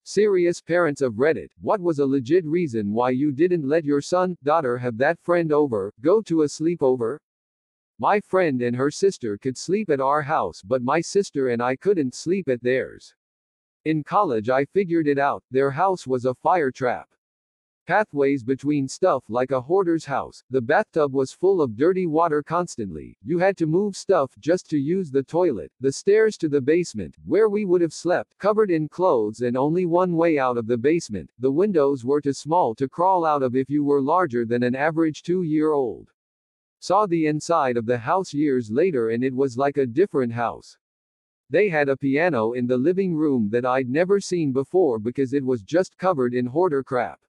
Serious parents of Reddit, what was a legit reason why you didn't let your son, daughter have that friend over, go to a sleepover? My friend and her sister could sleep at our house, but my sister and I couldn't sleep at theirs. In college I figured it out, their house was a fire trap. Pathways between stuff like a hoarder's house, the bathtub was full of dirty water constantly, you had to move stuff just to use the toilet, the stairs to the basement, where we would have slept, covered in clothes and only one way out of the basement, the windows were too small to crawl out of if you were larger than an average 2-year-old. Saw the inside of the house years later and it was like a different house. They had a piano in the living room that I'd never seen before because it was just covered in hoarder crap.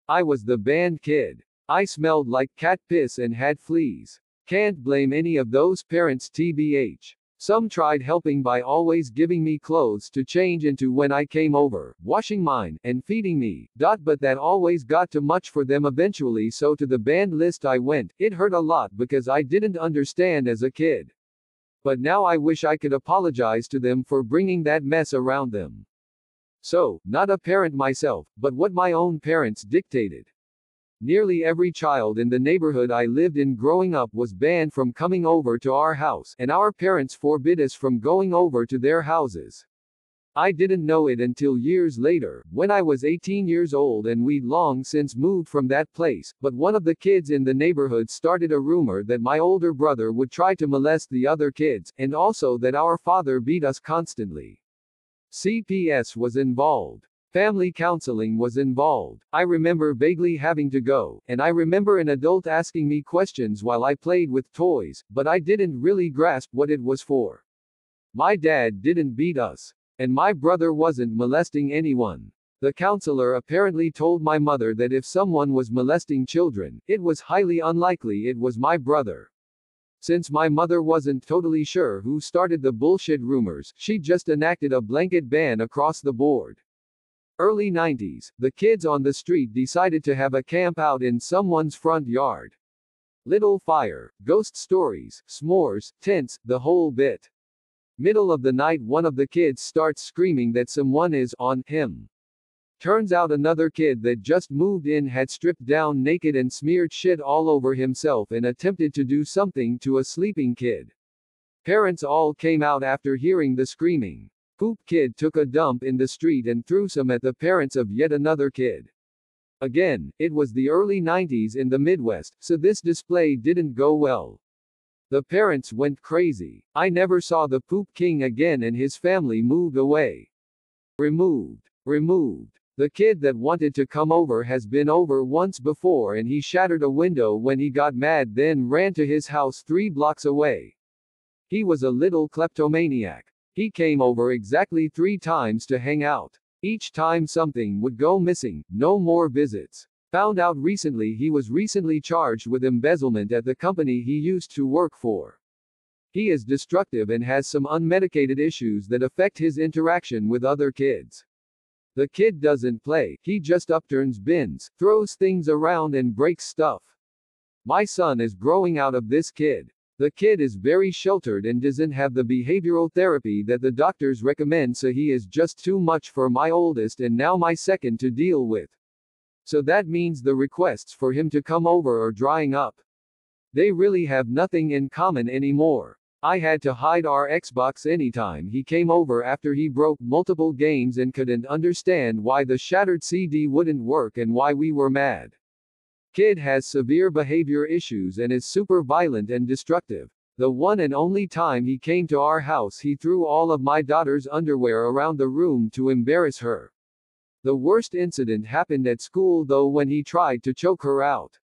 I was the band kid. I smelled like cat piss and had fleas. Can't blame any of those parents tbh. Some tried helping by always giving me clothes to change into when I came over, washing mine, and feeding me, but that always got too much for them eventually, so to the band list I went. It hurt a lot because I didn't understand as a kid. But now I wish I could apologize to them for bringing that mess around them. So, not a parent myself, but what my own parents dictated. Nearly every child in the neighborhood I lived in growing up was banned from coming over to our house, and our parents forbid us from going over to their houses. I didn't know it until years later, when I was 18 years old and we'd long since moved from that place, but one of the kids in the neighborhood started a rumor that my older brother would try to molest the other kids, and also that our father beat us constantly. CPS was involved. Family counseling was involved. I remember vaguely having to go, and I remember an adult asking me questions while I played with toys, but I didn't really grasp what it was for. My dad didn't beat us, and my brother wasn't molesting anyone. The counselor apparently told my mother that if someone was molesting children, it was highly unlikely it was my brother. Since my mother wasn't totally sure who started the bullshit rumors, she just enacted a blanket ban across the board. Early 90s, the kids on the street decided to have a camp out in someone's front yard. Little fire, ghost stories, s'mores, tents, the whole bit. Middle of the night one of the kids starts screaming that someone is on him. Turns out another kid that just moved in had stripped down naked and smeared shit all over himself and attempted to do something to a sleeping kid. Parents all came out after hearing the screaming. Poop kid took a dump in the street and threw some at the parents of yet another kid. Again, it was the early 90s in the Midwest, so this display didn't go well. The parents went crazy. I never saw the Poop King again and his family moved away. Removed. The kid that wanted to come over has been over once before and he shattered a window when he got mad, then ran to his house 3 blocks away. He was a little kleptomaniac. He came over exactly 3 times to hang out. Each time something would go missing, no more visits. Found out recently he was recently charged with embezzlement at the company he used to work for. He is destructive and has some unmedicated issues that affect his interaction with other kids. The kid doesn't play, he just upturns bins, throws things around and breaks stuff. My son is growing out of this kid. The kid is very sheltered and doesn't have the behavioral therapy that the doctors recommend, so he is just too much for my oldest and now my second to deal with. So that means the requests for him to come over are drying up. They really have nothing in common anymore. I had to hide our Xbox anytime he came over after he broke multiple games and couldn't understand why the shattered CD wouldn't work and why we were mad. Kid has severe behavior issues and is super violent and destructive. The one and only time he came to our house he threw all of my daughter's underwear around the room to embarrass her. The worst incident happened at school though, when he tried to choke her out.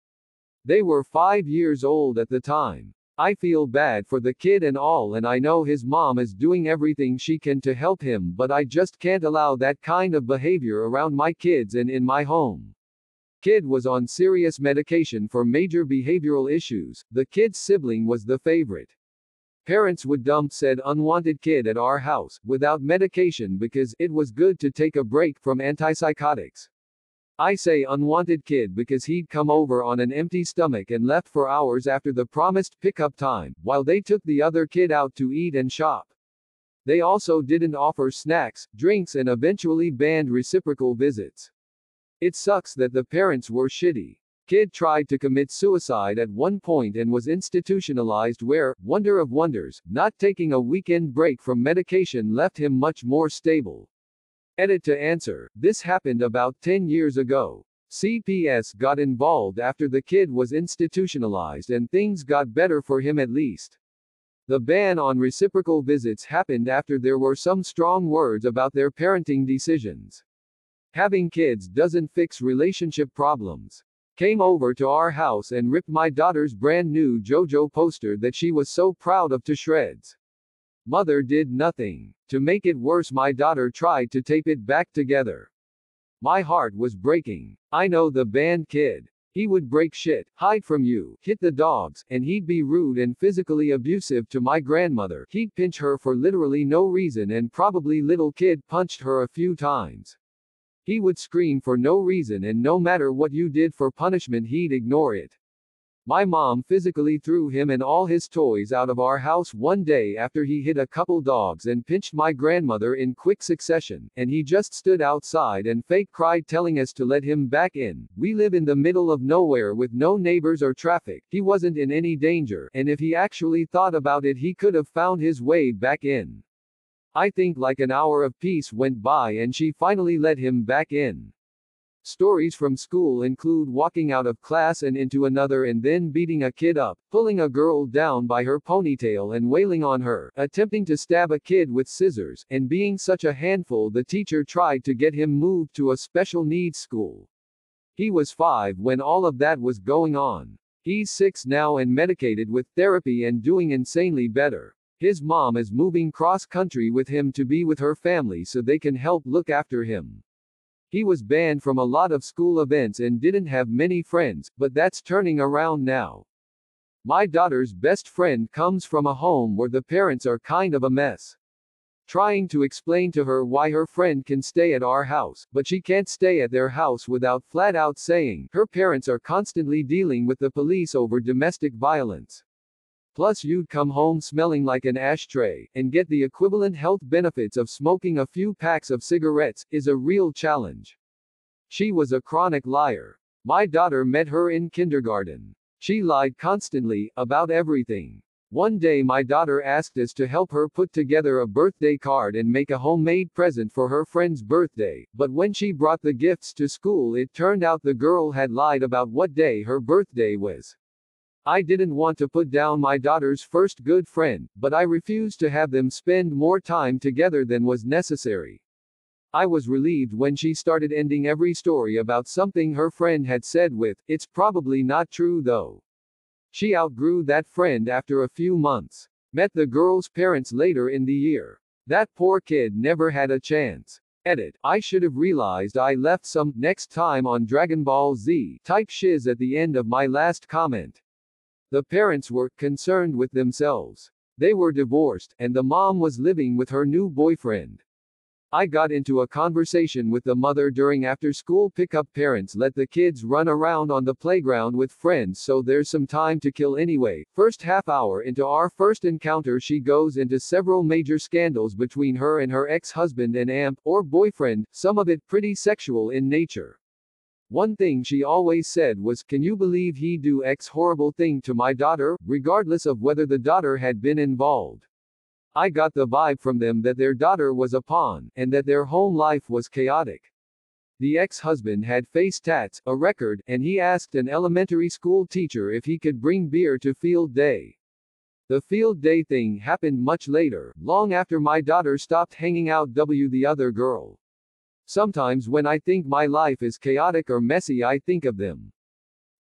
They were 5 years old at the time. I feel bad for the kid and all, and I know his mom is doing everything she can to help him, but I just can't allow that kind of behavior around my kids and in my home. Kid was on serious medication for major behavioral issues. The kid's sibling was the favorite. Parents would dump said unwanted kid at our house, without medication, because it was good to take a break from antipsychotics. I say unwanted kid because he'd come over on an empty stomach and left for hours after the promised pickup time, while they took the other kid out to eat and shop. They also didn't offer snacks, drinks, and eventually banned reciprocal visits. It sucks that the parents were shitty. Kid tried to commit suicide at one point and was institutionalized where, wonder of wonders, not taking a weekend break from medication left him much more stable. Edit to answer, this happened about 10 years ago. CPS got involved after the kid was institutionalized and things got better for him at least. The ban on reciprocal visits happened after there were some strong words about their parenting decisions. Having kids doesn't fix relationship problems. Came over to our house and ripped my daughter's brand new JoJo poster that she was so proud of to shreds. Mother did nothing. To make it worse, my daughter tried to tape it back together. My heart was breaking. I know the banned kid. He would break shit, hide from you, hit the dogs, and he'd be rude and physically abusive to my grandmother. He'd pinch her for literally no reason and probably little kid punched her a few times. He would scream for no reason and no matter what you did for punishment he'd ignore it. My mom physically threw him and all his toys out of our house one day after he hit a couple dogs and pinched my grandmother in quick succession, and he just stood outside and fake cried telling us to let him back in. We live in the middle of nowhere with no neighbors or traffic. He wasn't in any danger, and if he actually thought about it he could have found his way back in. I think like an hour of peace went by and she finally let him back in. Stories from school include walking out of class and into another and then beating a kid up, pulling a girl down by her ponytail and wailing on her, attempting to stab a kid with scissors, and being such a handful the teacher tried to get him moved to a special needs school. He was 5 when all of that was going on. He's 6 now and medicated with therapy and doing insanely better. His mom is moving cross-country with him to be with her family so they can help look after him. He was banned from a lot of school events and didn't have many friends, but that's turning around now. My daughter's best friend comes from a home where the parents are kind of a mess. Trying to explain to her why her friend can stay at our house, but she can't stay at their house without flat out saying her parents are constantly dealing with the police over domestic violence. Plus you'd come home smelling like an ashtray, and get the equivalent health benefits of smoking a few packs of cigarettes, is a real challenge. She was a chronic liar. My daughter met her in kindergarten. She lied constantly, about everything. One day my daughter asked us to help her put together a birthday card and make a homemade present for her friend's birthday, but when she brought the gifts to school it turned out the girl had lied about what day her birthday was. I didn't want to put down my daughter's first good friend, but I refused to have them spend more time together than was necessary. I was relieved when she started ending every story about something her friend had said with, "It's probably not true though." She outgrew that friend after a few months. Met the girl's parents later in the year. That poor kid never had a chance. Edit, I should have realized I left some next time on Dragon Ball Z type shiz at the end of my last comment. The parents were concerned with themselves. They were divorced, and the mom was living with her new boyfriend. I got into a conversation with the mother during after-school pickup. Parents let the kids run around on the playground with friends so there's some time to kill anyway. First half hour into our first encounter she goes into several major scandals between her and her ex-husband and amp, or boyfriend, some of it pretty sexual in nature. One thing she always said was, "Can you believe he do X horrible thing to my daughter," regardless of whether the daughter had been involved. I got the vibe from them that their daughter was a pawn, and that their home life was chaotic. The ex-husband had face tats, a record, and he asked an elementary school teacher if he could bring beer to field day. The field day thing happened much later, long after my daughter stopped hanging out with the other girl. Sometimes when I think my life is chaotic or messy I think of them.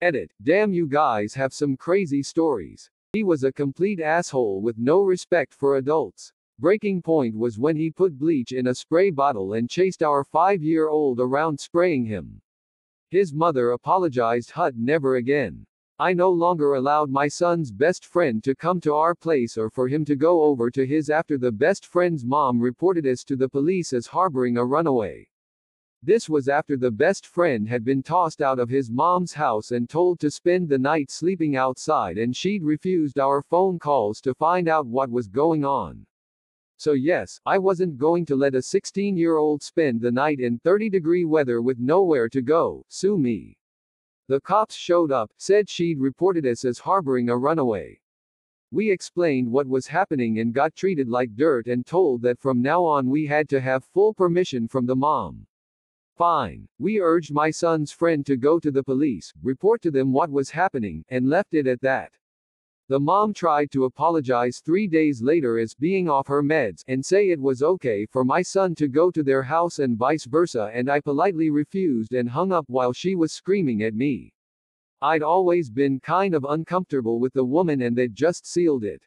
Edit, damn you guys have some crazy stories. He was a complete asshole with no respect for adults. Breaking point was when he put bleach in a spray bottle and chased our 5-year-old around spraying him. His mother apologized, never again. I no longer allowed my son's best friend to come to our place or for him to go over to his after the best friend's mom reported us to the police as harboring a runaway. This was after the best friend had been tossed out of his mom's house and told to spend the night sleeping outside, and she'd refused our phone calls to find out what was going on. So yes, I wasn't going to let a 16-year-old spend the night in 30-degree weather with nowhere to go. Sue me. The cops showed up, said she'd reported us as harboring a runaway. We explained what was happening and got treated like dirt and told that from now on we had to have full permission from the mom. Fine. We urged my son's friend to go to the police, report to them what was happening, and left it at that. The mom tried to apologize 3 days later as being off her meds, and say it was okay for my son to go to their house and vice versa, and I politely refused and hung up while she was screaming at me. I'd always been kind of uncomfortable with the woman and that just sealed it.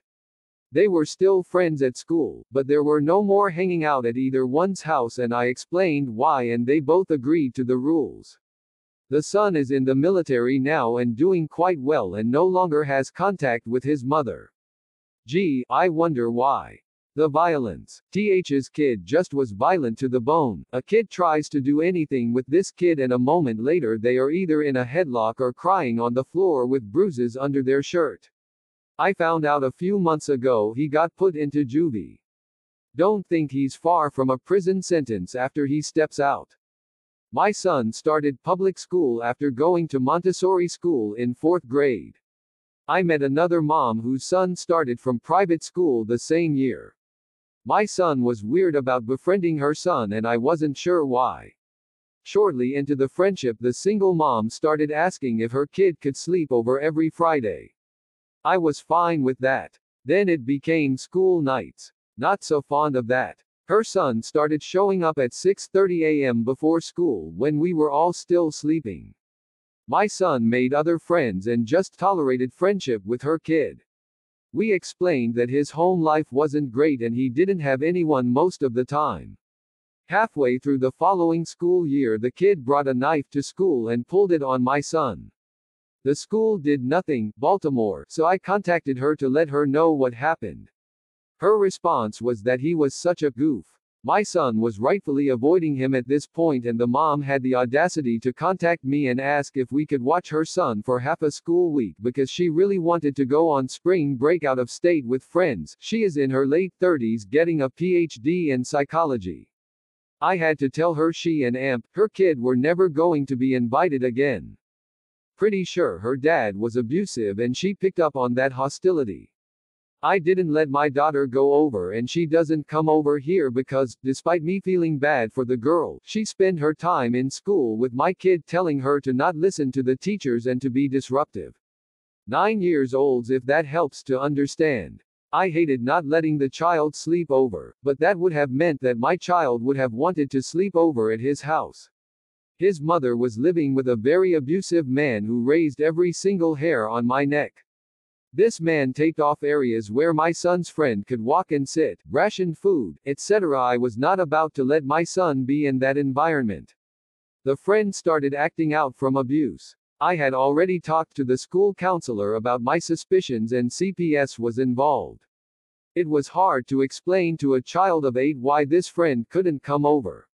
They were still friends at school, but there were no more hanging out at either one's house, and I explained why and they both agreed to the rules. The son is in the military now and doing quite well and no longer has contact with his mother. Gee, I wonder why. The violence. Th's kid just was violent to the bone. A kid tries to do anything with this kid and a moment later they are either in a headlock or crying on the floor with bruises under their shirt. I found out a few months ago he got put into juvie. Don't think he's far from a prison sentence after he steps out. My son started public school after going to Montessori school in 4th grade. I met another mom whose son started from private school the same year. My son was weird about befriending her son and I wasn't sure why. Shortly into the friendship, the single mom started asking if her kid could sleep over every Friday. I was fine with that. Then it became school nights. Not so fond of that. Her son started showing up at 6:30 a.m. before school when we were all still sleeping. My son made other friends and just tolerated friendship with her kid. We explained that his home life wasn't great and he didn't have anyone most of the time. Halfway through the following school year, the kid brought a knife to school and pulled it on my son. The school did nothing, Baltimore, so I contacted her to let her know what happened. Her response was that he was such a goof. My son was rightfully avoiding him at this point, and the mom had the audacity to contact me and ask if we could watch her son for half a school week because she really wanted to go on spring break out of state with friends. She is in her late 30s getting a PhD in psychology. I had to tell her she and her kid were never going to be invited again. Pretty sure her dad was abusive and she picked up on that hostility. I didn't let my daughter go over and she doesn't come over here because, despite me feeling bad for the girl, she spent her time in school with my kid telling her to not listen to the teachers and to be disruptive. 9 years old, if that helps to understand. I hated not letting the child sleep over, but that would have meant that my child would have wanted to sleep over at his house. His mother was living with a very abusive man who raised every single hair on my neck. This man taped off areas where my son's friend could walk and sit, rationed food, etc. I was not about to let my son be in that environment. The friend started acting out from abuse. I had already talked to the school counselor about my suspicions and CPS was involved. It was hard to explain to a child of 8 why this friend couldn't come over.